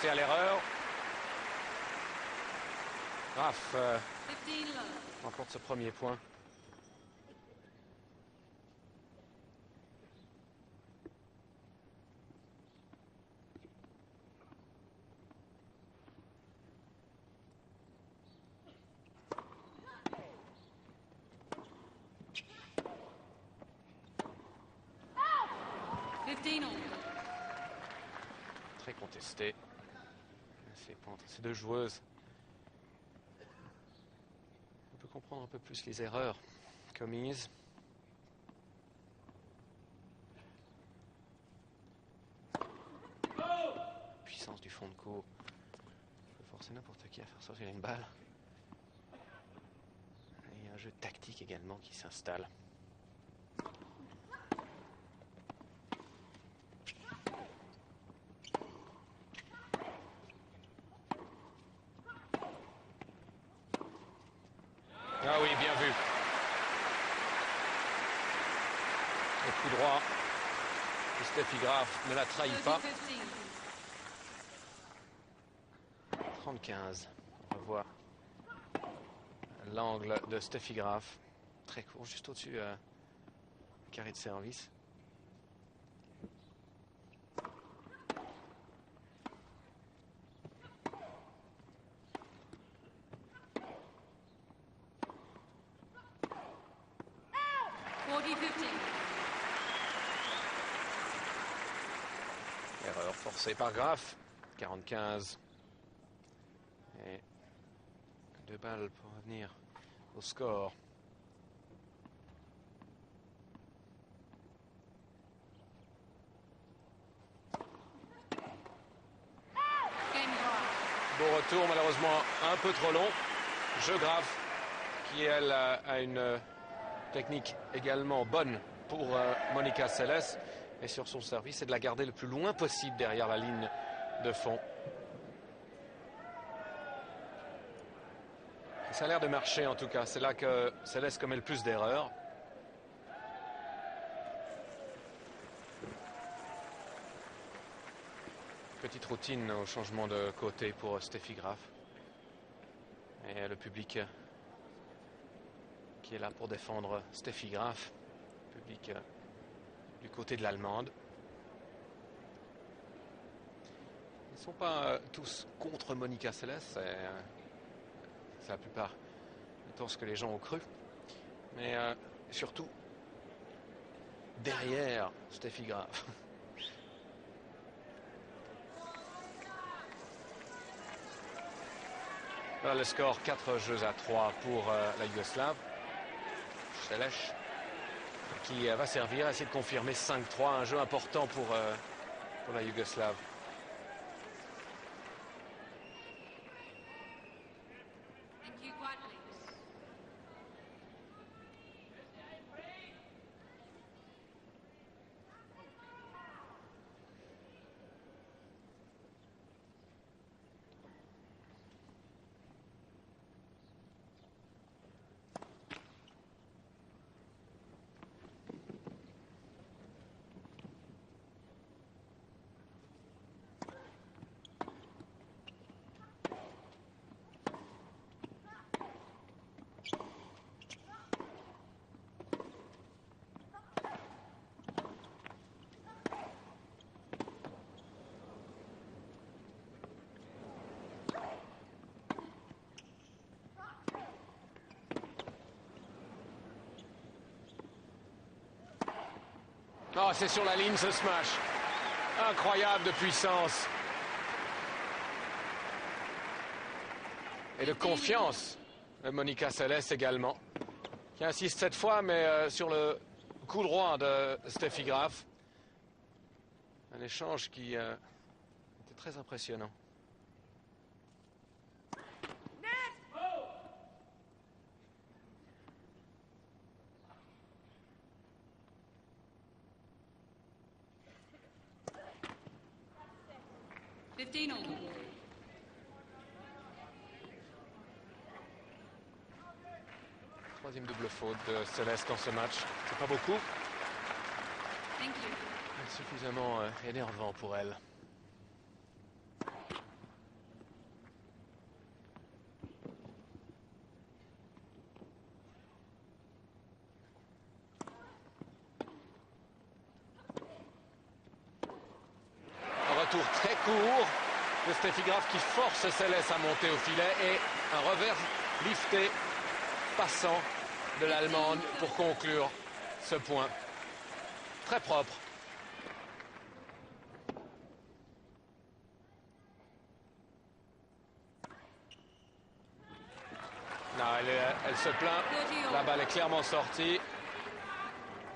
rester à l'erreur. Graf remporte ce premier point. Très contesté. Entre ces deux joueuses. On peut comprendre un peu plus les erreurs commises. Puissance du fond de court. Il faut forcer n'importe qui à faire sortir une balle. Et un jeu tactique également qui s'installe. Ah oui, bien vu. Le coup droit de Steffi Graf ne la trahit pas. 35. On revoit l'angle de Steffi Graf. Très court, juste au-dessus du carré de service. Erreur forcée par Graf. 45. Et 2 balles pour revenir au score. Bon retour, malheureusement un peu trop long. Jeu Graf qui, elle, a une technique également bonne pour Monica Seles. Et sur son service, c'est de la garder le plus loin possible derrière la ligne de fond. Et ça a l'air de marcher en tout cas. C'est là que Seles commet le plus d'erreurs. Petite routine au changement de côté pour Steffi Graf. Et le public qui est là pour défendre Steffi Graf. Public du côté de l'Allemande. Ils ne sont pas tous contre Monica Seles. C'est la plupart du temps ce que les gens ont cru. Mais surtout derrière Steffi Graf. Voilà le score, 4 jeux à 3 pour la Yougoslave. Seles qui va servir à essayer de confirmer 5-3, un jeu important pour la Yougoslave. Oh, c'est sur la ligne ce smash. Incroyable de puissance. Et de confiance de Monica Seles également. Qui insiste cette fois, mais sur le coup droit de Steffi Graf. Un échange qui était très impressionnant. Troisième double faute de Céleste dans ce match. C'est pas beaucoup. Suffisamment énervant pour elle. court de Steffi Graf qui force Seles à monter au filet et un revers lifté passant de l'Allemande pour conclure ce point. Très propre. Non, elle se plaint. La balle est clairement sortie.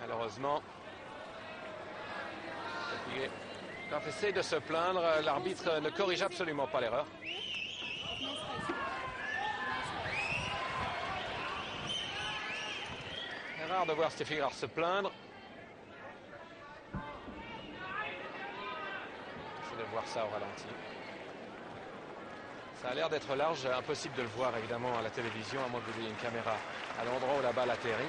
Malheureusement. Quand elle essaie de se plaindre, l'arbitre ne corrige absolument pas l'erreur. C'est rare de voir Steffi Graf se plaindre. J'essaie de voir ça au ralenti. Ça a l'air d'être large, impossible de le voir évidemment à la télévision, à moins que vous ayez une caméra à l'endroit où la balle atterrit.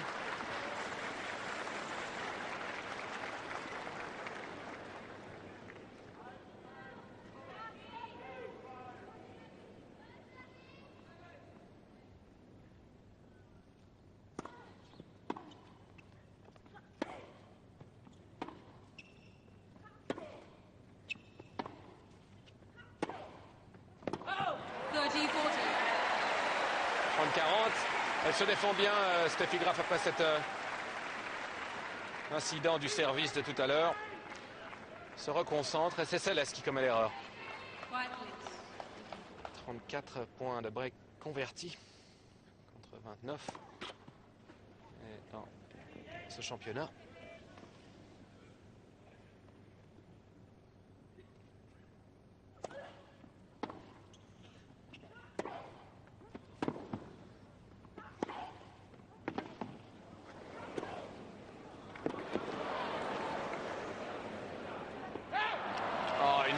Elle se défend bien, Steffi Graf, après cet incident du service de tout à l'heure. Se reconcentre et c'est Seles qui commet l'erreur. 34 points de break convertis contre 29 et dans ce championnat.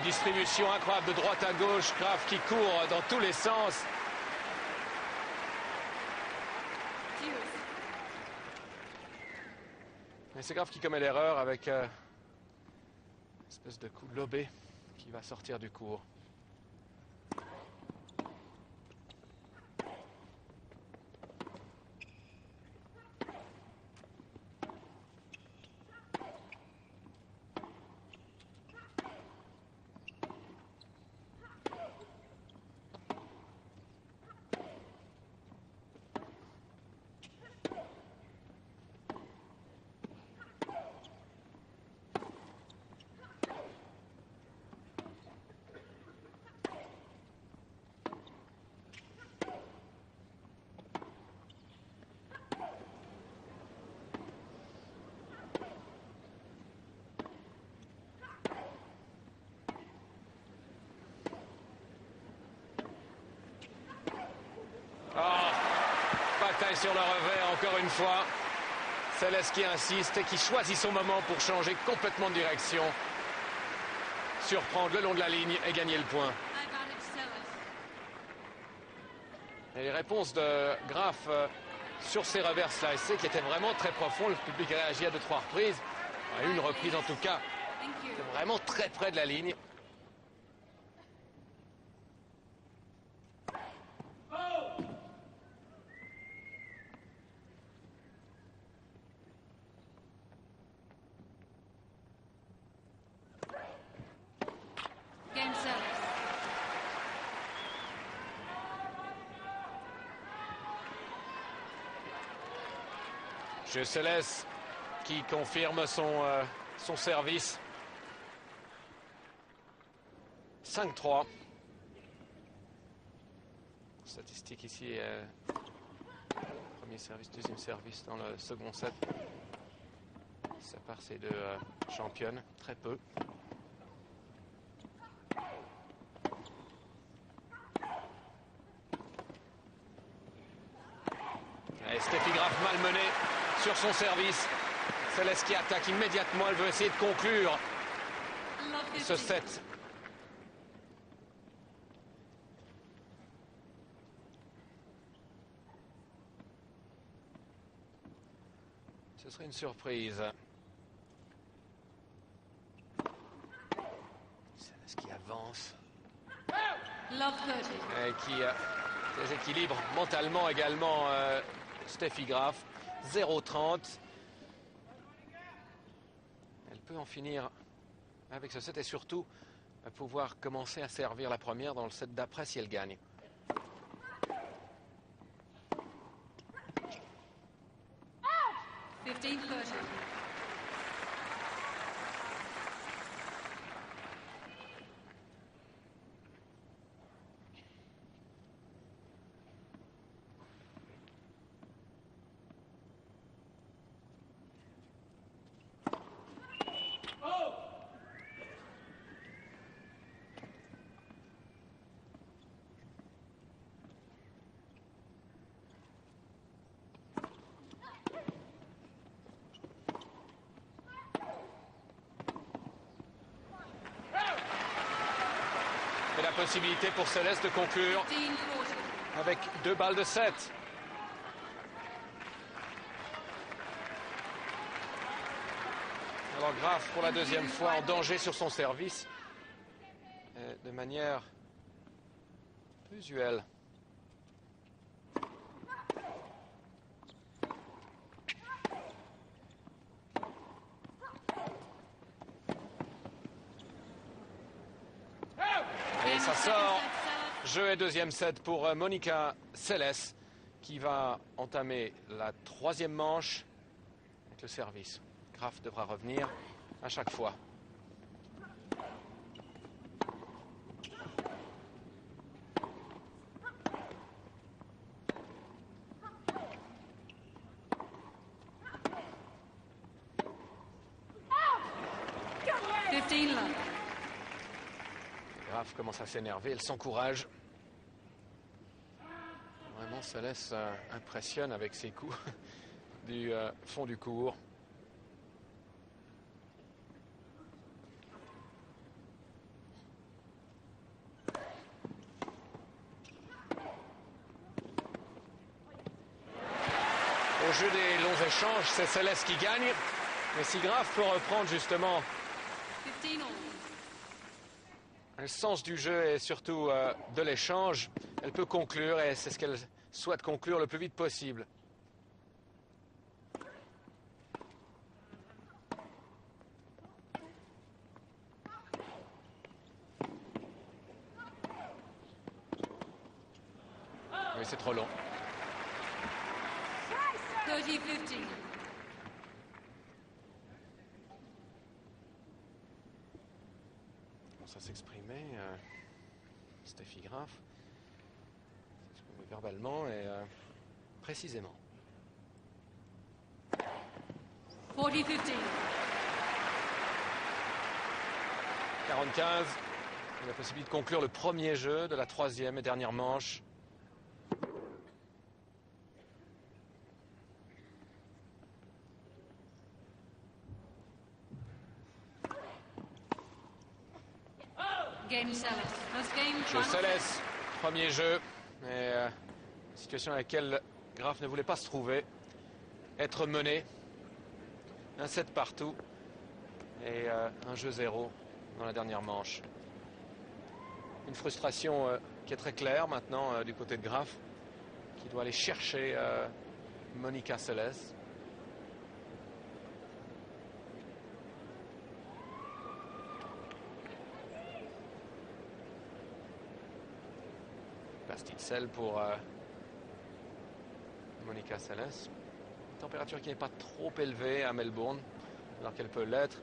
Distribution incroyable de droite à gauche, Graf qui court dans tous les sens. Et c'est Graf qui commet l'erreur avec une espèce de coup de lobé qui va sortir du court. Sur le revers, encore une fois. Seles qui insiste et qui choisit son moment pour changer complètement de direction. Surprendre le long de la ligne et gagner le point. Et les réponses de Graf sur ces revers slicés qui étaient vraiment très profonds. Le public réagit à 2-3 reprises. À une reprise en tout cas. Vraiment très près de la ligne. Seles qui confirme son service. 5-3. Statistique ici. Premier service, deuxième service dans le second set. Ça part ces deux championnes. Très peu. Et Steffi Graf malmenée sur son service. Seles qui attaque immédiatement. Elle veut essayer de conclure ce set. Ce serait une surprise. Seles qui avance. Et qui déséquilibre mentalement également Steffi Graf. 0-30. Elle peut en finir avec ce set et surtout va pouvoir commencer à servir la première dans le set d'après si elle gagne. Et la possibilité pour Céleste de conclure avec 2 balles de 7. Alors Graf pour la deuxième fois en danger sur son service. De manière usuelle. Et ça sort. Jeu et deuxième set pour Monica Seles qui va entamer la troisième manche avec le service. Graf devra revenir à chaque fois. Graf commence à s'énerver, elle s'encourage. Vraiment, Seles impressionne avec ses coups du fond du court. Au jeu des longs échanges, c'est Seles qui gagne. Mais si Graf peut reprendre justement le sens du jeu et surtout de l'échange, elle peut conclure et c'est ce qu'elle souhaite conclure le plus vite possible. Oui, c'est trop long. 30-15. Ça s'exprimait, Steffi Graf, s'exprimait verbalement et précisément. 40-15. 40-15, la possibilité de conclure le premier jeu de la troisième et dernière manche. Game Seles. First game, Jeu Seles, premier jeu, et situation dans laquelle Graf ne voulait pas se trouver. Être mené, un set partout et un jeu 0 dans la dernière manche. Une frustration qui est très claire maintenant du côté de Graf, qui doit aller chercher Monica Seles. Plastique de sel pour Monica Seles. Température qui n'est pas trop élevée à Melbourne, alors qu'elle peut l'être.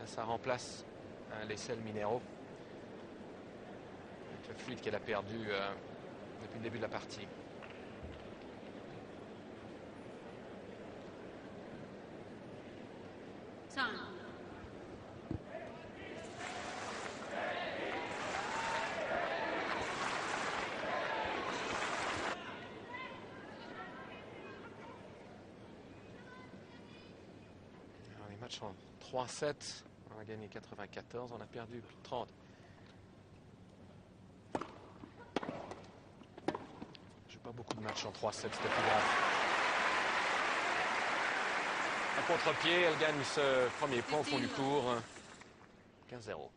Ça remplace les sels minéraux. Avec le fluide qu'elle a perdu depuis le début de la partie. Time. Alors, les matchs en 3-7, on a gagné 94, on a perdu 30. J'ai pas beaucoup de matchs en 3-7, c'était plus grave. À contre-pied, elle gagne ce premier point au fond du court. 15-0.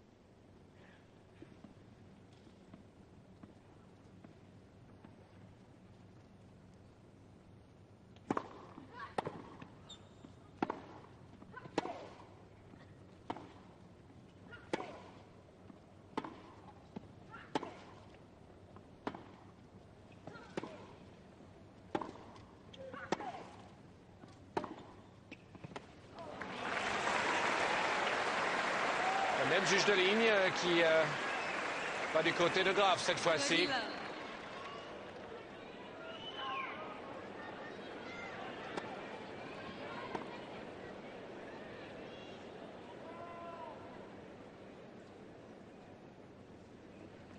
juge de ligne qui va du côté de Graf cette fois-ci. 30 love.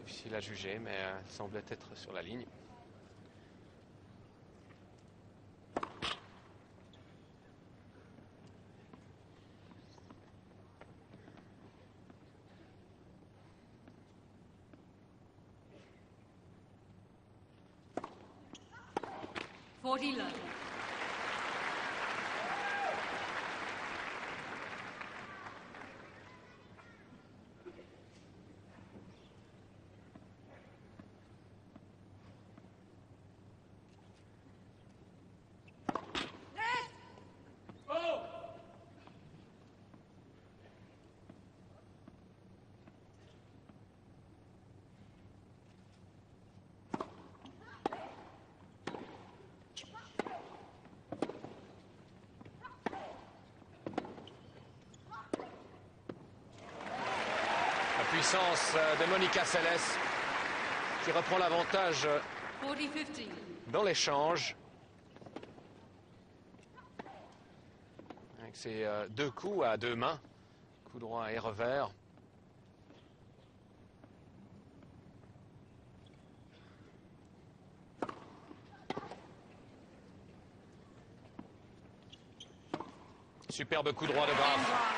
Difficile à juger, mais semblait être sur la ligne. Forty love. Puissance de Monica Seles qui reprend l'avantage 40-50. dans l'échange. Avec ses deux coups à deux mains, coup droit et revers. Superbe coup droit de Graf.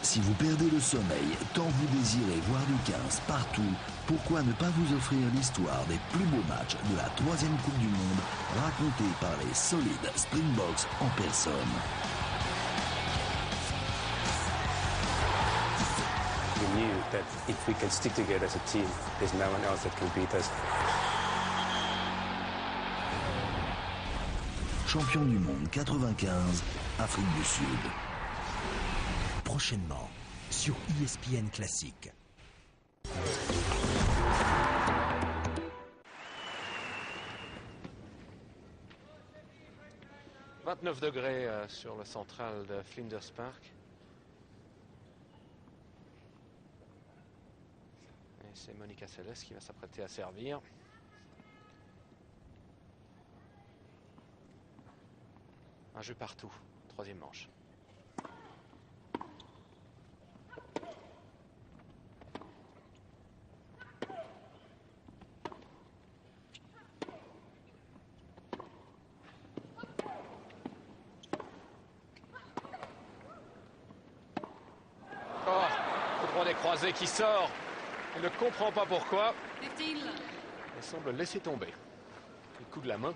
Si vous perdez le sommeil, tant vous désirez voir du 15 partout, pourquoi ne pas vous offrir l'histoire des plus beaux matchs de la 3e Coupe du Monde, racontée par les solides Springboks en personne. We knew that if we can stick together as a team, there's no one else that can beat us. Champion du monde 95, Afrique du Sud. Prochainement sur ESPN Classique. « 29 degrés sur le central de Flinders Park. Et c'est Monica Seles qui va s'apprêter à servir. Un jeu partout, troisième manche. Croisé qui sort, il ne comprend pas pourquoi, 15 love. il semble laisser tomber. Le coup de la main.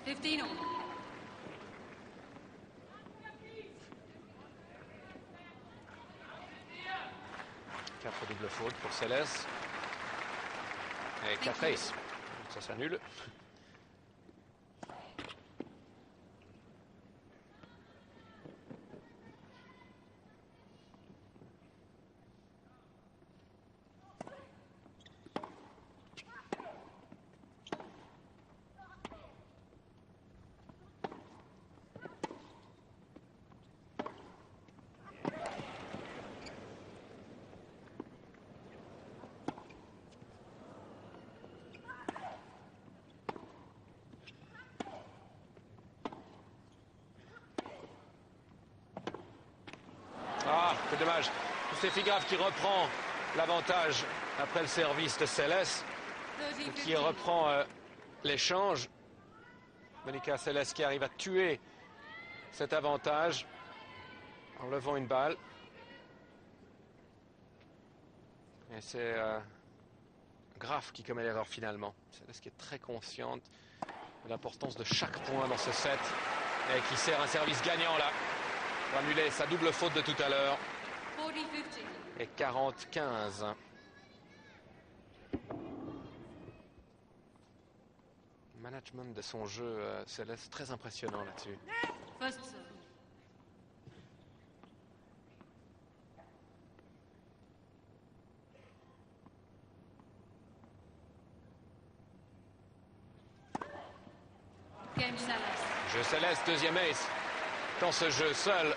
$15 all. Quatre doubles fautes pour Seles. Et 4 aces. Ça s'annule. Ah, c'est dommage. Steffi Graf qui reprend l'avantage après le service de Seles, qui 30-15. reprend l'échange. Monica Seles qui arrive à tuer cet avantage en levant une balle. Et c'est Graf qui commet l'erreur finalement. Seles qui est très consciente de l'importance de chaque point dans ce set et qui sert un service gagnant là. pour annuler sa double faute de tout à l'heure. 40-15. Et 40-15. Management de son jeu, Céleste, très impressionnant là-dessus. First serve. Game Céleste. Jeu Céleste, deuxième ace. Dans ce jeu seul,